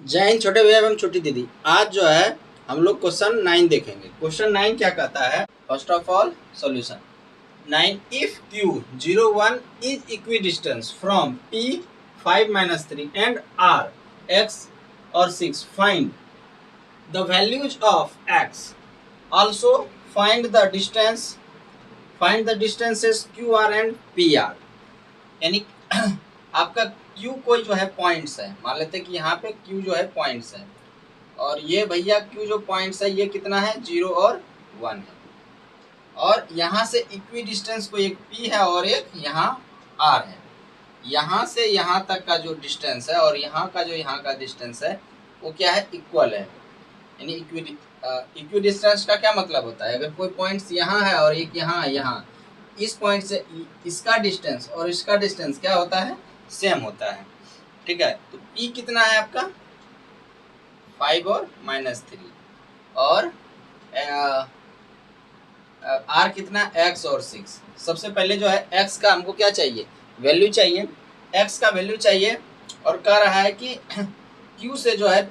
जय हिंद छोटे भैया एवं छोटी दीदी। आज जो है हम लोग क्वेश्चन 9 देखेंगे। क्वेश्चन 9 क्या कहता है? First of all solution 9 if q 01 is equi distance from p 5-3 and r x और 6 find the values of x। Also find the distances QR and PR। यानी आपका Q कोई जो है पॉइंट्स है, मान लेते हैं कि यहाँ पे Q जो है पॉइंट्स है और ये भैया Q जो पॉइंट्स है ये कितना है 0 और 1 है। और यहाँ से इक्वी डिस्टेंस को एक P है और एक यहाँ R है। यहाँ से यहाँ तक का जो डिस्टेंस है और यहाँ का डिस्टेंस है वो क्या है? इक्वल है। यानी इक्वी डिस्टेंस का क्या मतलब होता है? अगर कोई पॉइंट्स यहाँ है और एक यहाँ इस पॉइंट से इसका डिस्टेंस और इसका डिस्टेंस क्या होता है? सेम होता है। ठीक है, तो P कितना है आपका? 5 और -3 और R कितना? X और 6। सबसे पहले जो है X का हमको क्या चाहिए? वैल्यू चाहिए। X का वैल्यू चाहिए और कह रहा है कि Q से जो है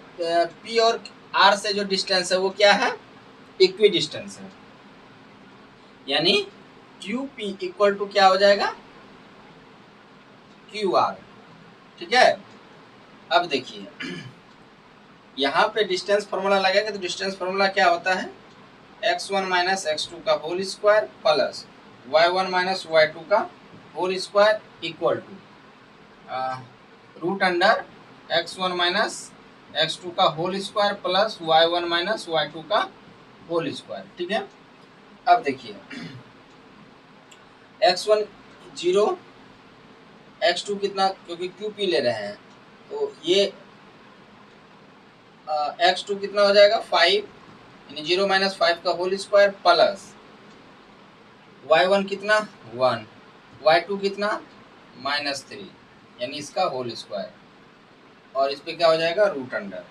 P और R से जो डिस्टेंस है वो क्या है? इक्वी डिस्टेंस है। यानी QP इक्वल टू क्या हो जाएगा? QR। ठीक है, अब देखिए यहाँ पे डिस्टेंस फॉर्मूला लगेगा तो डिस्टेंस फॉर्मूला क्या होता है? x1 माइनस x2 का whole square plus y1 minus y2 का whole square equal to root under x1 minus x2 का whole square plus y1 minus y2 का होल स्क्वायर। ठीक है, अब देखिए x1 0, x2 कितना, क्योंकि QP ले रहे हैं तो ये x2 कितना हो जाएगा? 5, यानी 0 माइनस 5 का होल स्क्वायर प्लस y1 कितना? 1, y2 कितना? -3, यानी इसका होल स्क्वायर और इस पे क्या हो जाएगा? रूट अंडर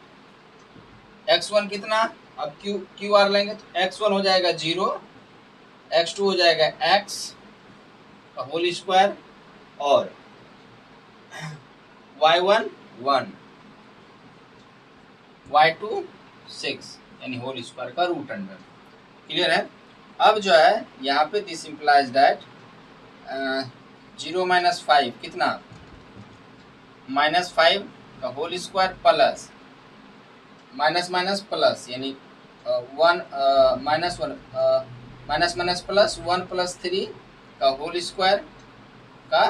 x1 कितना? अब QR लेंगे तो x1 हो जाएगा 0, x2 हो जाएगा x का होल स्क्वायर और y1 1, y2 6, यानी होल स्क्वायर का रूट अंडर। क्लियर है? अब जो है यहाँ पे दिस इम्प्लाइज दैट 0 माइनस 5 कितना? -5 का whole square plus minus minus plus, यानी 1 माइनस माइनस प्लस 1 + 3 का होल स्क्वायर का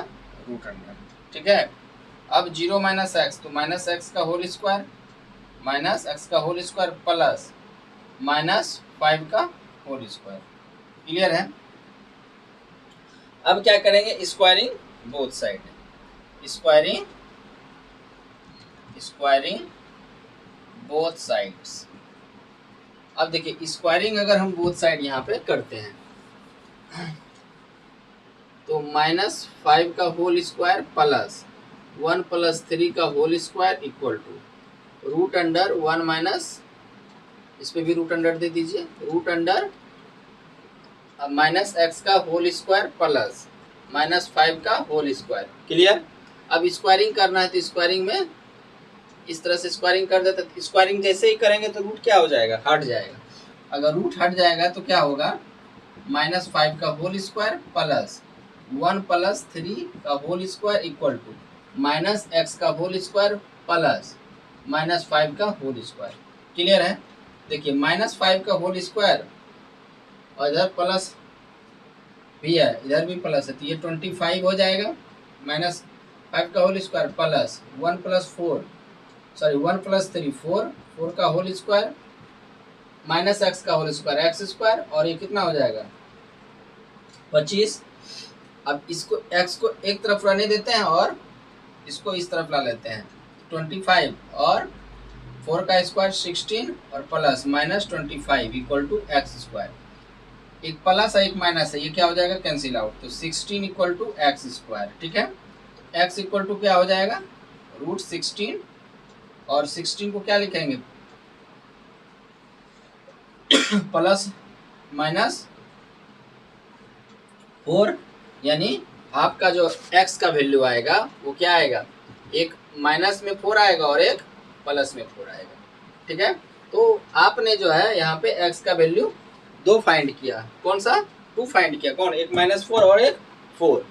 रूट अंडर। ठीक है, अब 0 माइनस एक्स तो माइनस एक्स का होल स्क्वायर माइनस एक्स का होल स्क्वायर प्लस -5 का होल स्क्वायर। क्लियर है? अब क्या करेंगे? Squaring both side, squaring both sides. अब देखिए स्क्वायरिंग अगर हम बोथ साइड यहाँ पे करते हैं तो -5 का होल स्क्वायर प्लस 1 + 3 का whole square equal to root under 1 minus, इस पे भी रूट अंडर दे दीजिए, रूट अंडर -x का होल स्क्वायर प्लस -5 का होल स्क्वायर। क्लियर? अब स्क्वायरिंग करना है तो स्क्वायरिंग में इस तरह से स्क्वायरिंग कर देते, तो स्क्वायरिंग जैसे ही करेंगे तो रूट क्या हो जाएगा? हट जाएगा। अगर रूट हट जाएगा तो क्या होगा? -5 का होल स्क्वायर प्लस 1 + 3 का whole square equal to -x का होल स्क्वायर प्लस -5 का होल स्क्वायर। क्लियर है? देखिए -5 का होल स्क्वायर और इधर प्लस भी है, इधर भी प्लस है तो ये 25 हो जाएगा। -5 का होल स्क्वायर प्लस 1 + 4 सॉरी 1 + 3 4, 4 का होल स्क्वायर -x का होल स्क्वायर एक्स स्क्वायर और ये कितना हो जाएगा? 25। अब इसको x को एक तरफ रहने देते हैं और इसको इस तरफ ला लेते हैं। 25 और 4 का स्क्वायर 16 और plus -25 equal to x square. एक प्लस है एक माइनस है, ये क्या हो जाएगा? कैंसिल आउट, तो 16 इक्वल टू एक्स स्क्वायर। ठीक है, x इक्वल टू क्या हो जाएगा? √16 और 16 को क्या लिखेंगे? प्लस माइनस 4, यानी आपका जो x का वैल्यू आएगा वो क्या आएगा? एक माइनस में 4 आएगा और एक प्लस में 4 आएगा। ठीक है, तो आपने जो है यहाँ पे x का वैल्यू 2 फाइंड किया, कौन सा 2 फाइंड किया, कौन एक -4 और एक 4।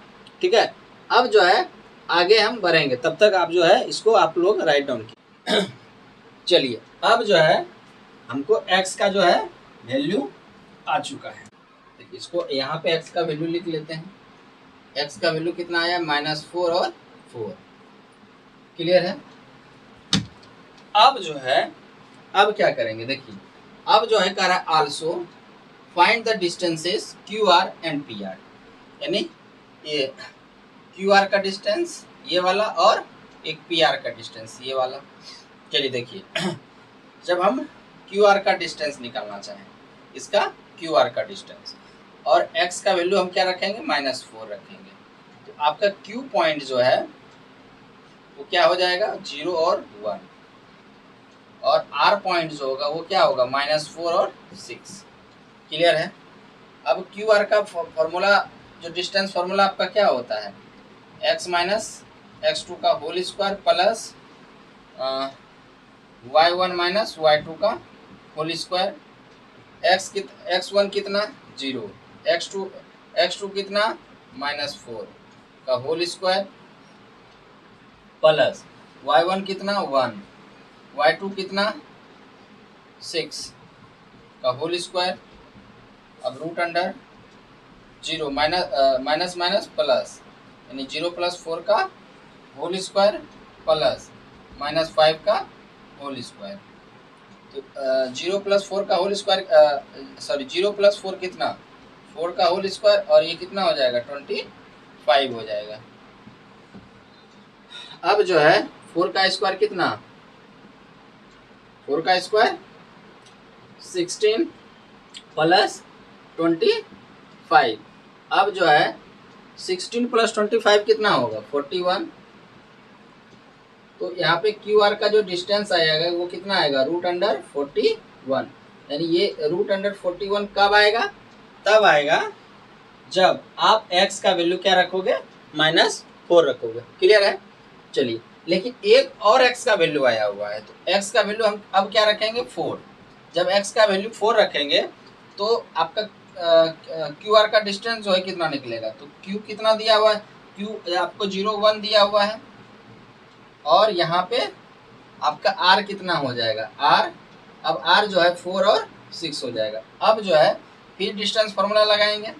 ठीक है, अब जो है आगे हम बढ़ेंगे, तब तक आप जो है इसको आप लोग राइट डाउन कीजिए। चलिए अब जो है हमको x का जो है वैल्यू आ चुका है, देखिए इसको यहाँ पे x का वैल्यू लिख लेते हैं। x का वैल्यू कितना आया, -4 और 4। क्लियर है। अब जो है अब क्या करेंगे, देखिए अब जो है कह रहा है also find the distances QR and PR, यानी ये QR का डिस्टेंस ये वाला और एक PR का डिस्टेंस ये वाला। चलिए देखिए जब हम QR का डिस्टेंस निकालना चाहें, इसका QR का डिस्टेंस, और x का वैल्यू हम क्या रखेंगे, -4 रखेंगे, तो आपका Q पॉइंट जो है वो क्या हो जाएगा, 0 और 1, और R पॉइंट जो होगा वो क्या होगा, -4 और 6। क्लियर है। अब QR का फॉर्मूला, जो डिस्टेंस फॉर्मूला आपका क्या होता है, x - x2 का whole square plus y1 - y2 का होल स्क्वायर। x1 कितना 0, x2 कितना -4 का होल स्क्वायर प्लस y1 कितना 1, y2 कितना 6 का होल स्क्वायर। अब root under 0 minus minus plus, यानी 0 + 4 का होल स्क्वायर प्लस -5 का होल स्क्वायर। तो 0 + 4 का होल स्क्वायर, सॉरी 0 + 4 कितना 4 का होल स्क्वायर, और ये कितना हो जाएगा 25 हो जाएगा। अब जो है 4 का स्क्वायर कितना, 4 का स्क्वायर 16 + 25। अब जो है 16 + 25 कितना होगा 41। तो यहाँ पे QR का जो डिस्टेंस आएगा वो कितना आएगा, √41, यानी ये √41 कब आएगा, तब आएगा जब आप x का वैल्यू क्या रखोगे, -4 रखोगे। क्लियर है। चलिए, लेकिन एक और x का वैल्यू आया हुआ है, तो x का वैल्यू हम अब क्या रखेंगे 4। जब x का वैल्यू 4 रखेंगे तो आपका QR का डिस्टेंस जो है कितना निकलेगा, तो Q कितना दिया हुआ है, Q आपको 0 1 दिया हुआ है, और यहाँ पे आपका R कितना हो जाएगा, R, अब R जो है 4 और 6 हो जाएगा। अब जो है फिर डिस्टेंस फार्मूला लगाएंगे।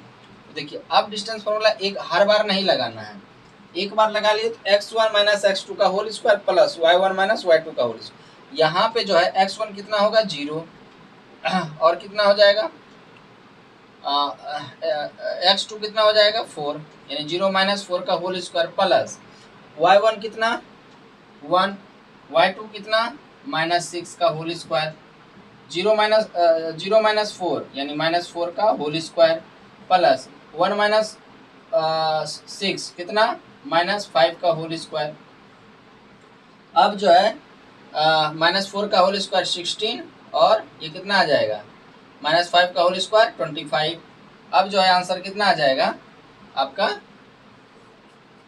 देखिए अब डिस्टेंस फार्मूला एक हर बार नहीं लगाना है, एक बार लगा लिए तो x1 - x2 का whole square plus y1 - y2 का होल स्क्वायर। यहाँ पे जो है x1 कितना होगा 0, और कितना हो जाएगा x2 कितना हो जाएगा 4, यानी 0 - 4 का होल स्क्वायर प्लस y1 कितना 1, y2 कितना -6 का होल स्क्वायर, 0 - 4 यानी -4 का होल स्क्वायर प्लस 1 - 6 कितना -5 का होल स्क्वायर। अब जो है -4 का होल स्क्वायर 16, और ये कितना आ जाएगा -5 का होल स्क्वायर 25। अब जो है आंसर कितना आ जाएगा आपका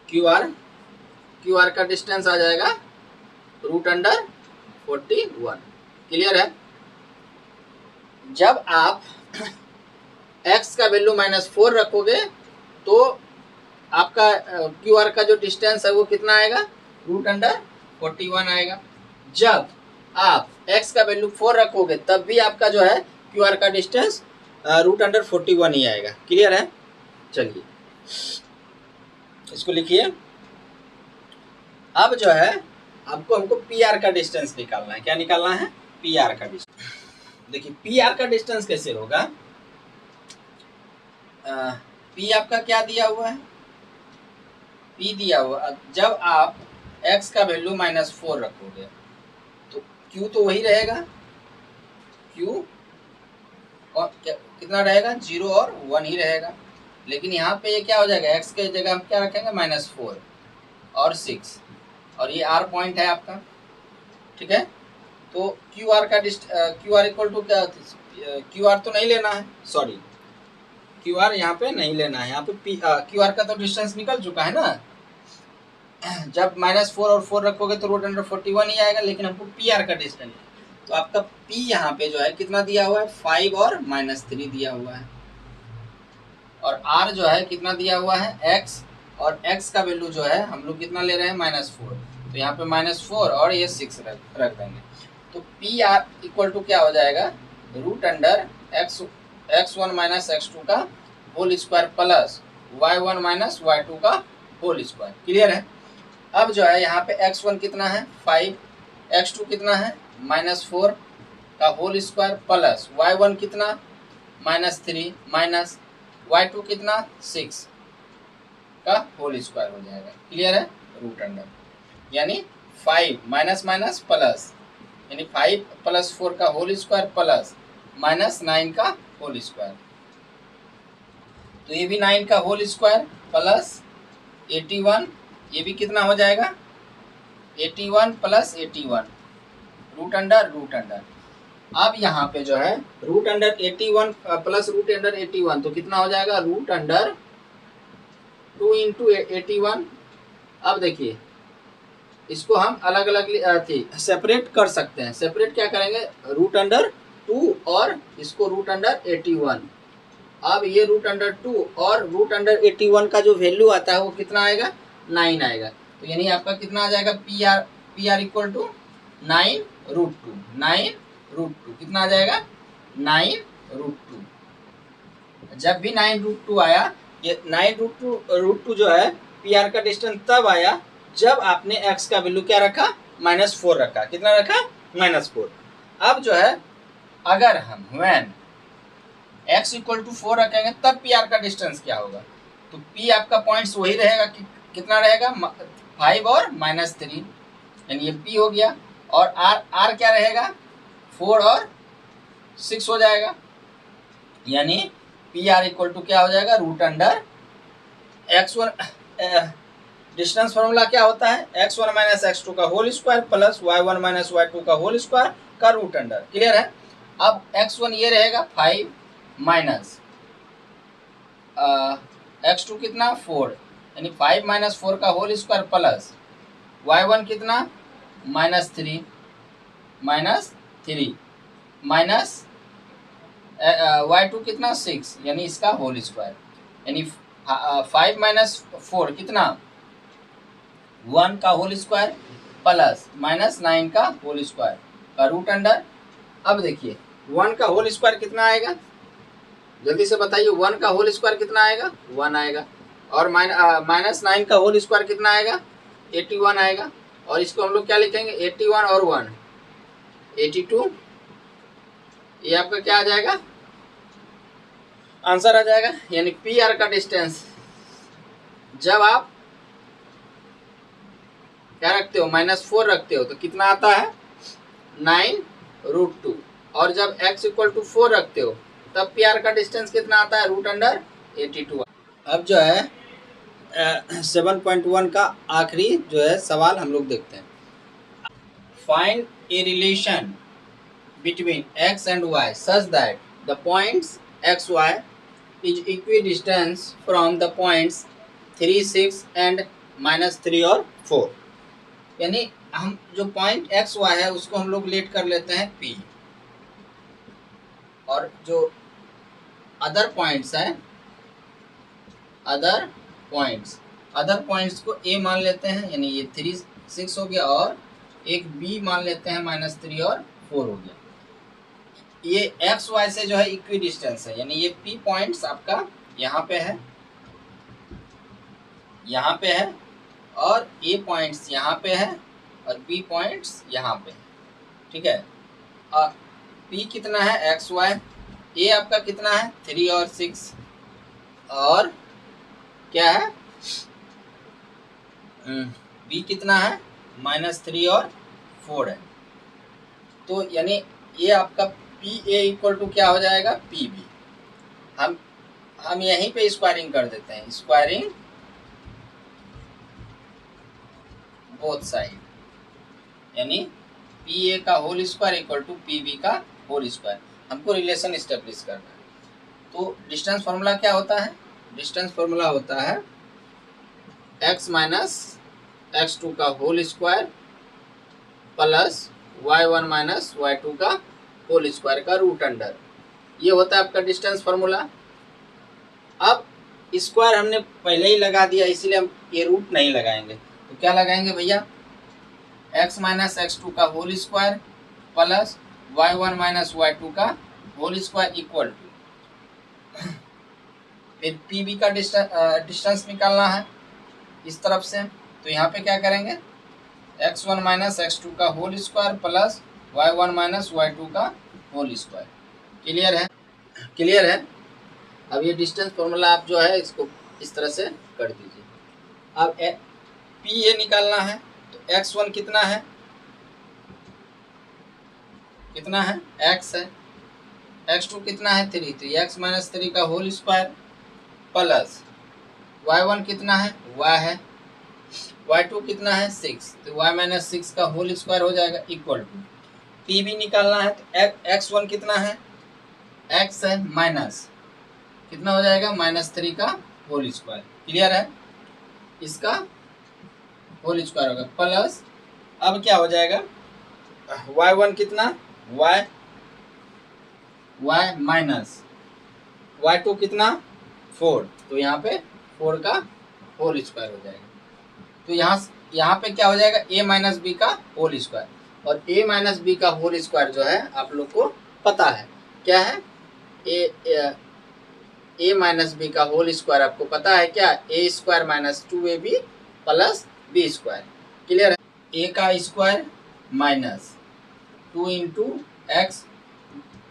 QR का डिस्टेंस आ जाएगा √41। क्लियर है। जब आप x का वैल्यू -4 रखोगे तो आपका QR का जो डिस्टेंस है वो कितना आएगा √41 आएगा। जब आप x का वैल्यू 4 रखोगे तब भी आपका जो है QR का डिस्टेंस √41 ही आएगा। क्लियर है। चलिए इसको लिखिए। अब जो है आपको हमको PR का डिस्टेंस निकालना है। क्या निकालना है, PR का डिस्टेंस। देखिए PR का डिस्टेंस कैसे होगा, P आपका क्या दिया हुआ है, P दिया हुआ, जब आप x का वैल्यू -4 रखोगे तो Q तो वही रहेगा, Q और कितना रहेगा 0 और 1 ही रहेगा, लेकिन यहाँ पे ये क्या हो जाएगा, x के जगह हम क्या रखेंगे -4 और 6, और ये R पॉइंट है आपका। ठीक है, तो QR का QR इक्वल टू क्या, QR तो नहीं लेना है, सॉरी QR यहाँ पे नहीं लेना है, यहाँ पे QR का तो डिस्टेंस निकल चुका है ना, जब -4 और 4 रखोगे तो √41 ही आएगा, लेकिन हमको पी आर का डिस्टेंस, तो आपका पी यहाँ पे जो है कितना दिया हुआ है, 5 और -3 दिया हुआ है, और आर जो है कितना दिया हुआ है, एक्स, और एक्स का वैल्यू जो है हम लोग कितना ले रहे हैं, -4, तो यहाँ पे -4 और ये 6 रख देंगे। तो पी आर इक्वल टू क्या हो जाएगा, x1 माइनस x2 का whole square plus y1 minus y2 का होल स्क्वायर। क्लियर है। अब जो है यहाँ पे x1 कितना है, 5, x2 कितना है, -4 का होल स्क्वायर प्लस y1 कितना, -3, माइनस y2 कितना, 6 का होल स्क्वायर हो जाएगा। क्लियर है। रूट अंडर यानी 5 माइनस माइनस प्लस, यानी 5 + 4 का होल स्क्वायर प्लस -9 का होल स्क्वायर, तो ये भी 9 का होल स्क्वायर प्लस 81, ये भी कितना हो जाएगा, 81 + 81, रूट अंडर। अब यहाँ पे जो है √81 प्लस √81, तो कितना हो जाएगा, √2 × 81। अब देखिए इसको हम अलग अलग सेपरेट कर सकते हैं। सेपरेट क्या करेंगे, √2 और इसको √81। अब ये √2 और √81 का जो वैल्यू आता है वो कितना आएगा, 9 आएगा। तो यानी आपका कितना आ जाएगा, पी आर इक्वल टू 9√2 कितना आ जाएगा, 9√2। जब भी 9√2 आया, ये 9√2 जो है पी आर का डिस्टेंस तब आया जब आपने x का वैल्यू क्या रखा, -4 रखा। कितना रखा, -4। अब जो है अगर हम व्हेन x = 4 रखेंगे तब पी आर का डिस्टेंस क्या होगा, तो p आपका पॉइंट्स वही रहेगा कि कितना रहेगा, 5 और -3, यानी ये p हो गया, और r क्या रहेगा, 4 और 6 हो जाएगा, यानी पी आर इक्वल टू क्या हो जाएगा, √x1 डिस्टेंस फार्मूला क्या होता है, x1 माइनस x2 का whole square plus y1 minus y2 का होल स्क्वायर का रूट अंडर। क्लियर है। अब x1 ये रहेगा 5 माइनस x2 कितना 4, यानी 5 माइनस 4 का होल स्क्वायर प्लस y1 कितना -3 माइनस y2 कितना 6, यानी इसका होल स्क्वायर, यानी 5 माइनस 4 कितना 1 का होल स्क्वायर प्लस -9 का होल स्क्वायर का रूट अंडर। अब देखिए 1 का होल स्क्वायर कितना आएगा, जल्दी से बताइए, 1 का होल स्क्वायर कितना आएगा, 1 आएगा, और -9 का होल स्क्वायर कितना आएगा, 81 आएगा, और इसको हम लोग क्या लिखेंगे, 81 और 1 82, ये आपका क्या आ जाएगा, आंसर आ जाएगा। यानी पी आर का डिस्टेंस जब आप क्या रखते हो, -4 रखते हो तो कितना आता है, 9√2, और जब x = 4 रखते हो तब पी आर का डिस्टेंस कितना आता है, √82। अब जो है 7.1 का आखिरी जो है सवाल हम लोग देखते हैं। Find a relation between x and y such that the points x, y is equidistant from the points 3, 6 and -3 और 4। यानी हम जो पॉइंट एक्स वाई है उसको हम लोग लेट कर लेते हैं P, और जो अदर पॉइंट्स हैं, अदर पॉइंट्स को A मान लेते हैं, यानी ये 3, 6 हो गया, और एक B मान लेते हैं -3 और 4 हो गया। ये एक्स वाई से जो है इक्वी डिस्टेंस है, यानी ये P पॉइंट्स आपका यहाँ पे है, और A पॉइंट्स यहाँ पे है, और B पॉइंट्स यहाँ पे है। ठीक है। और P कितना है, एक्स वाई, A आपका कितना है, 3 और 6, और क्या है B कितना है, -3 और 4 है। तो यानी ये आपका PA = क्या हो जाएगा, PB। हम यहीं पे स्क्वायरिंग कर देते हैं, स्क्वायरिंग बोथ साइड, यानी PA का होल स्क्वायर = PB का होल स्क्वायर। हमको रिलेशन एस्टेब्लिश करना है। तो डिस्टेंस फार्मूला क्या होता है, डिस्टेंस फार्मूला होता है x माइनस x2 का whole square plus y1 minus y2 का होल स्क्वायर का रूट अंडर, ये होता है आपका डिस्टेंस फार्मूला। अब स्क्वायर हमने पहले ही लगा दिया, इसीलिए हम ये रूट नहीं लगाएंगे। तो क्या लगाएंगे भैया, x माइनस x2 का whole square plus y1 minus y2 का होल स्क्वायर इक्वल टू, फिर PB का डिस्टेंस निकालना है इस तरफ से। तो यहाँ पे क्या करेंगे, x1 माइनस x2 का whole square plus y1 minus y2 का होल स्क्वायर। क्लियर है, क्लियर है। अब ये डिस्टेंस फॉर्मूला आप जो है इसको इस तरह से कर दीजिए। अब पी ए निकालना है, तो x1 कितना है, कितना है, x है, x2 कितना है 3, तो x माइनस 3 का होल स्क्वायर प्लस y1 कितना है, y है, y2 कितना है 6, तो y माइनस 6 का होल स्क्वायर हो जाएगा इक्वल टू, पी भी निकालना है, तो x1 कितना है, x है, माइनस कितना हो जाएगा, -3 का होल स्क्वायर। क्लियर है, इसका होल स्क्वायर होगा प्लस, अब क्या हो जाएगा, y1 कितना, y माइनस y2 कितना 4, तो यहाँ पे 4 का होल स्क्वायर हो जाएगा। तो यहाँ पे क्या हो जाएगा, a माइनस बी का होल स्क्वायर, और a माइनस बी का होल स्क्वायर जो है आप लोग को पता है क्या है, a माइनस बी का होल स्क्वायर आपको पता है क्या, a square minus 2ab plus B square. Clear है, a का square minus 2 into x,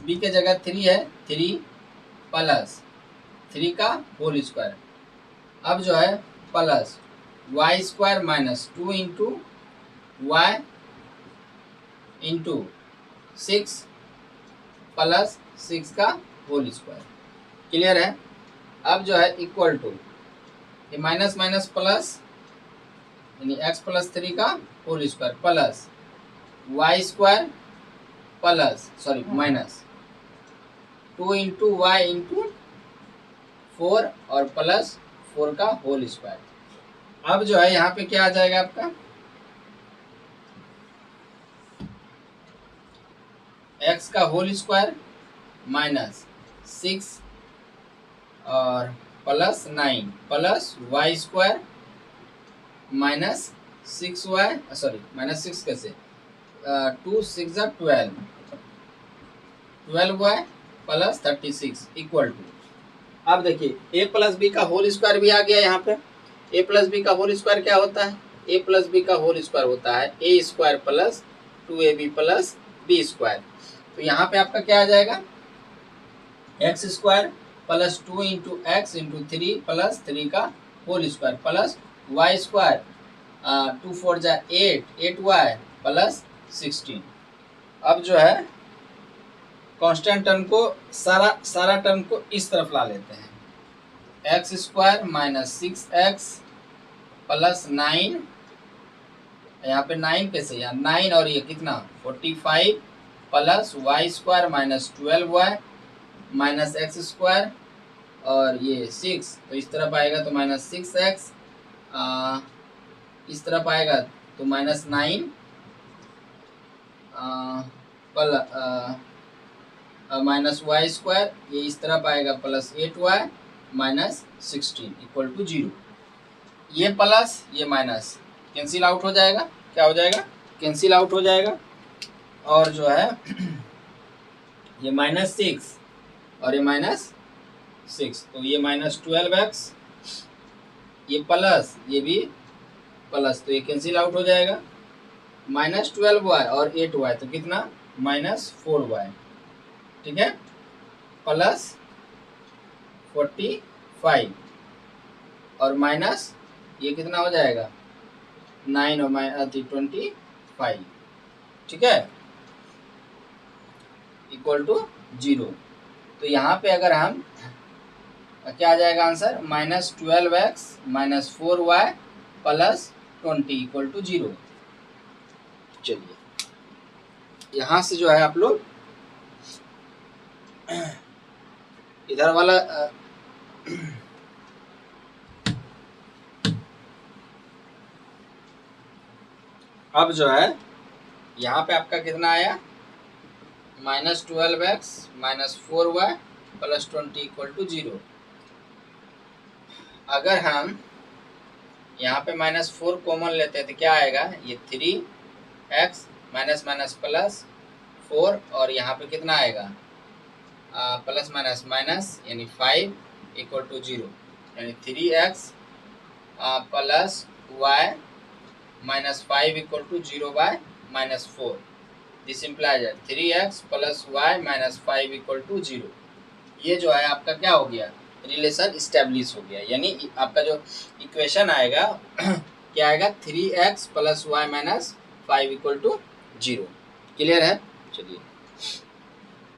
B के जगह 3 है, 3 प्लस 3 का होल स्क्वायर, अब जो है plus y square minus 2 into y into 6 plus 6 का होल स्क्वायर। क्लियर है, अब जो है इक्वल टू, ये माइनस माइनस प्लस, यानी x प्लस 3 का whole square plus y square plus sorry minus 2 into y into 4 और प्लस 4 का होल स्क्वायर। अब जो है यहाँ पे क्या आ जाएगा आपका, x का होल स्क्वायर माइनस 6 और plus 9 plus y square minus 6y, sorry minus 6 कैसे, 2 6 12, 12y प्लस 36 इक्वल टू, अब देखिए a प्लस बी का होल स्क्वायर भी आ गया यहाँ पे। a प्लस बी का होल स्क्वायर क्या होता है, a प्लस बी का होल स्क्वायर होता है a square plus 2ab plus B square. तो यहाँ पे आपका क्या आ जाएगा, x square plus 2 into x into 3 plus 3 का whole square plus y square 2 4 जा 8y प्लस 16। अब जो है कांस्टेंट टर्म को सारा टर्म को इस तरफ ला लेते हैं, x square minus 6x plus 9, यहाँ पे 9 कैसे, यहाँ 9 और ये कितना 45 plus y square minus 12y minus x square और ये 6, तो इस तरफ आएगा तो माइनस 6x, इस तरफ आएगा तो माइनस 9 माइनस वाई स्क्वायर, ये इस तरफ आएगा plus 8y minus 16 equal to 0। ये प्लस ये माइनस कैंसिल आउट हो जाएगा, क्या हो जाएगा, कैंसिल आउट हो जाएगा, और जो है ये माइनस 6 और ये माइनस 6, तो ये माइनस 12x, ये प्लस ये भी प्लस, तो ये कैंसिल आउट हो जाएगा, माइनस 12y और 8y, तो कितना माइनस 4y, ठीक है, प्लस 45 और माइनस ये कितना हो जाएगा 9 और माइनस 25, ठीक है, इक्वल टू 0। तो यहाँ पे अगर हम क्या आ जाएगा answer, minus 12x minus 4y plus 20 equal to 0। चलिए यहाँ से जो है आप लोग इधर वाला अब जो है यहाँ पे आपका कितना आया, -12x -4y + 20 = 0। अगर हम यहाँ पे -4 कॉमन लेते हैं तो क्या आएगा, ये 3x माइनस माइनस प्लस 4 और यहाँ पे कितना आएगा, प्लस माइनस माइनस यानी 5 = 0, यानी 3x plus y -5 = 0/-4। This implies 3x plus y -5 = 0। ये जो है आपका क्या हो गया, रिलेशन इस्टेब्लिश हो गया, यानी आपका जो इक्वेशन आएगा क्या आएगा, 3x प्लस y -5 = 0। क्लियर है? चलिए।